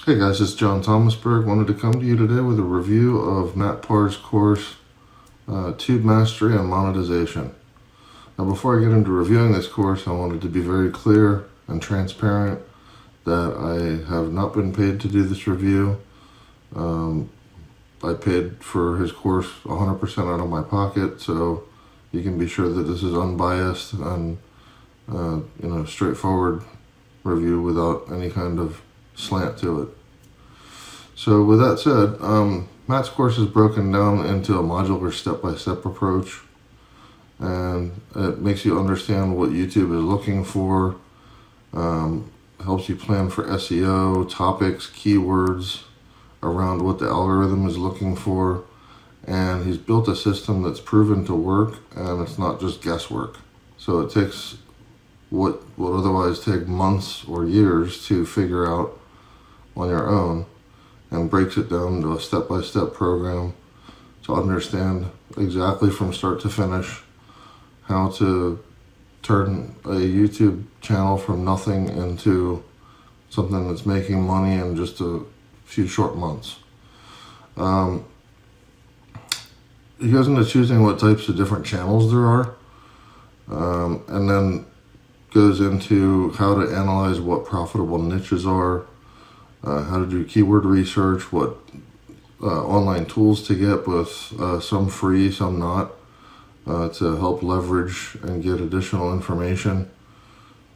Hey guys, it's John Thomasberg. Wanted to come to you today with a review of Matt Parr's course, Tube Mastery and Monetization. Now before I get into reviewing this course, I wanted to be very clear and transparent that I have not been paid to do this review. I paid for his course 100% out of my pocket, so you can be sure that this is unbiased and straightforward review without any kind of slant to it. So with that said, Matt's course is broken down into a modular step-by-step approach, and it makes you understand what YouTube is looking for, helps you plan for SEO, topics, keywords around what the algorithm is looking for, and he's built a system that's proven to work, and it's not just guesswork. So it takes what would otherwise take months or years to figure out on your own, and breaks it down into a step-by-step program to understand exactly from start to finish how to turn a YouTube channel from nothing into something that's making money in just a few short months. He goes into choosing what types of different channels there are, and then goes into how to analyze what profitable niches are, how to do keyword research, what online tools to get, with some free, some not, to help leverage and get additional information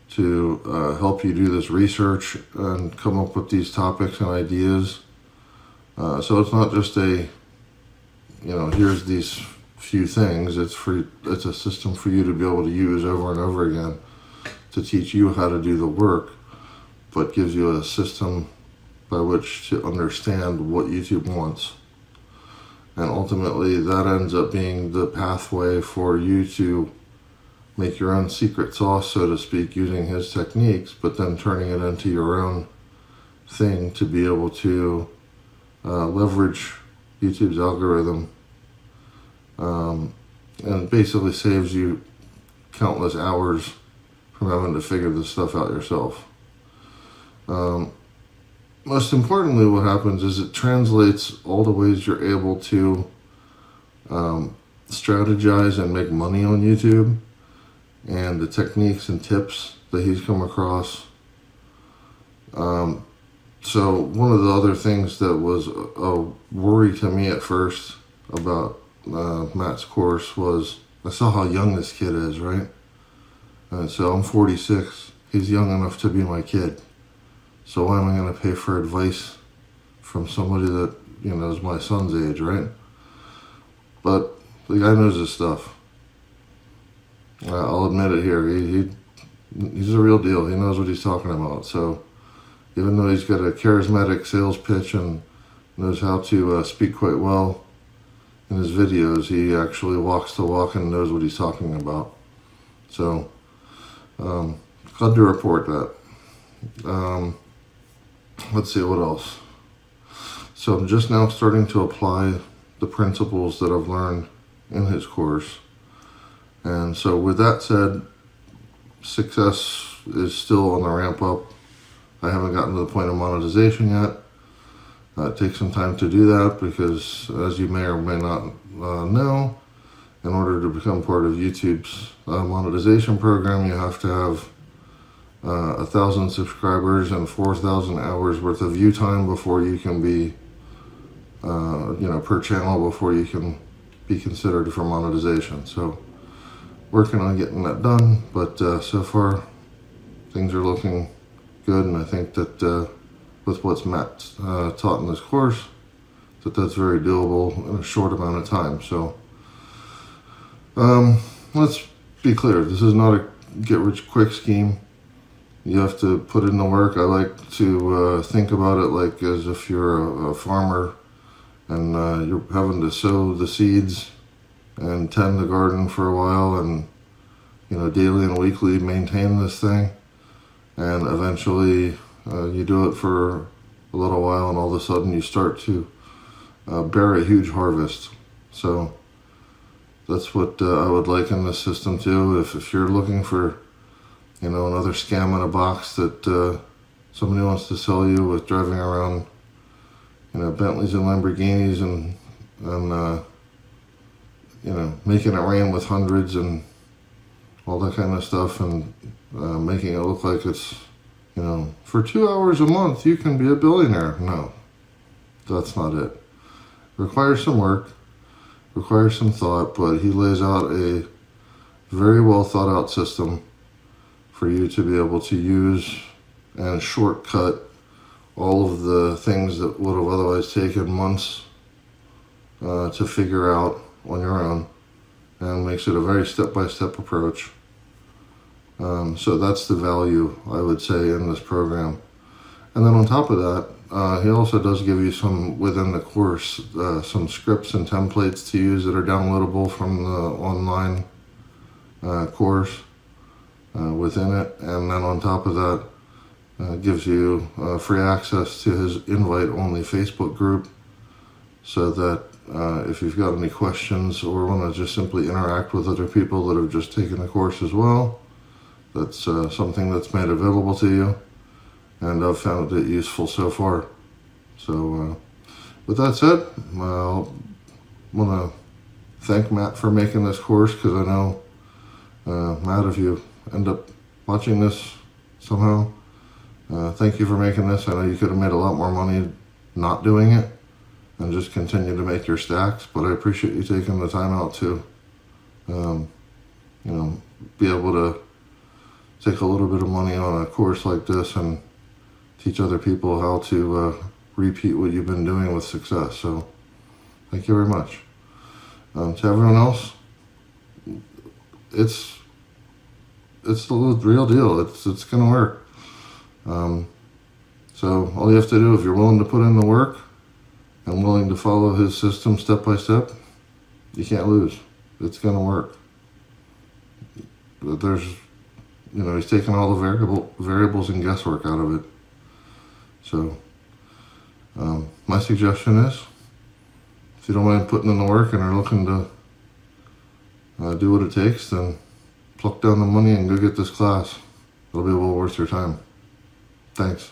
to help you do this research and come up with these topics and ideas. So it's not just a, here's these few things. It's a system for you to be able to use over and over again to teach you how to do the work, but gives you a system by which to understand what YouTube wants. And ultimately that ends up being the pathway for you to make your own secret sauce, so to speak, using his techniques, but then turning it into your own thing to be able to leverage YouTube's algorithm, and basically saves you countless hours from having to figure this stuff out yourself. Most importantly, what happens is it translates all the ways you're able to strategize and make money on YouTube, and the techniques and tips that he's come across. So one of the other things that was a worry to me at first about Matt's course was I saw how young this kid is, right? And so I'm 46. He's young enough to be my kid. So why am I going to pay for advice from somebody that, is my son's age, right? But the guy knows his stuff. I'll admit it here. He's a real deal. He knows what he's talking about. So even though he's got a charismatic sales pitch and knows how to speak quite well in his videos, he actually walks the walk and knows what he's talking about. So glad to report that. Let's see what else. So I'm just now starting to apply the principles that I've learned in his course. And so with that said, success is still on the ramp up. I haven't gotten to the point of monetization yet. It takes some time to do that because, as you may or may not know, in order to become part of YouTube's monetization program, you have to have 1,000 subscribers and 4,000 hours worth of view time before you can be, per channel, before you can be considered for monetization. So working on getting that done, but so far things are looking good, and I think that with what's Matt taught in this course, that's very doable in a short amount of time. So let's be clear, this is not a get-rich-quick scheme. You have to put in the work. I like to think about it like as if you're a farmer and you're having to sow the seeds and tend the garden for a while, and daily and weekly maintain this thing, and eventually you do it for a little while, and all of a sudden you start to bear a huge harvest. So that's what I would liken this system to. If you're looking for another scam in a box that somebody wants to sell you with driving around, you know, Bentleys and Lamborghinis and you know, making it rain with hundreds and all that kind of stuff, and making it look like it's, you know, for 2 hours a month you can be a billionaire. No, that's not it. Requires some work, requires some thought, but he lays out a very well thought out system for you to be able to use and shortcut all of the things that would have otherwise taken months to figure out on your own, and makes it a very step-by-step approach. So that's the value, I would say, in this program. And then on top of that, he also does give you some, within the course, some scripts and templates to use that are downloadable from the online course within it. And then on top of that, gives you free access to his invite-only Facebook group, so that if you've got any questions or want to just simply interact with other people that have just taken the course as well, that's something that's made available to you, and I've found it useful so far. So with that said, I want to thank Matt for making this course, because I know, Matt, if you end up watching this somehow, thank you for making this. I know you could have made a lot more money not doing it and just continue to make your stacks, but I appreciate you taking the time out to, you know, be able to take a little bit of money on a course like this and teach other people how to repeat what you've been doing with success. So thank you very much. To everyone else, it's the real deal. It's gonna work. So all you have to do, if you're willing to put in the work and willing to follow his system step by step, you can't lose. It's gonna work. But there's, you know, he's taking all the variables and guesswork out of it. So my suggestion is, if you don't mind putting in the work and are looking to do what it takes, then pluck down the money and go get this class. It'll be well worth your time. Thanks.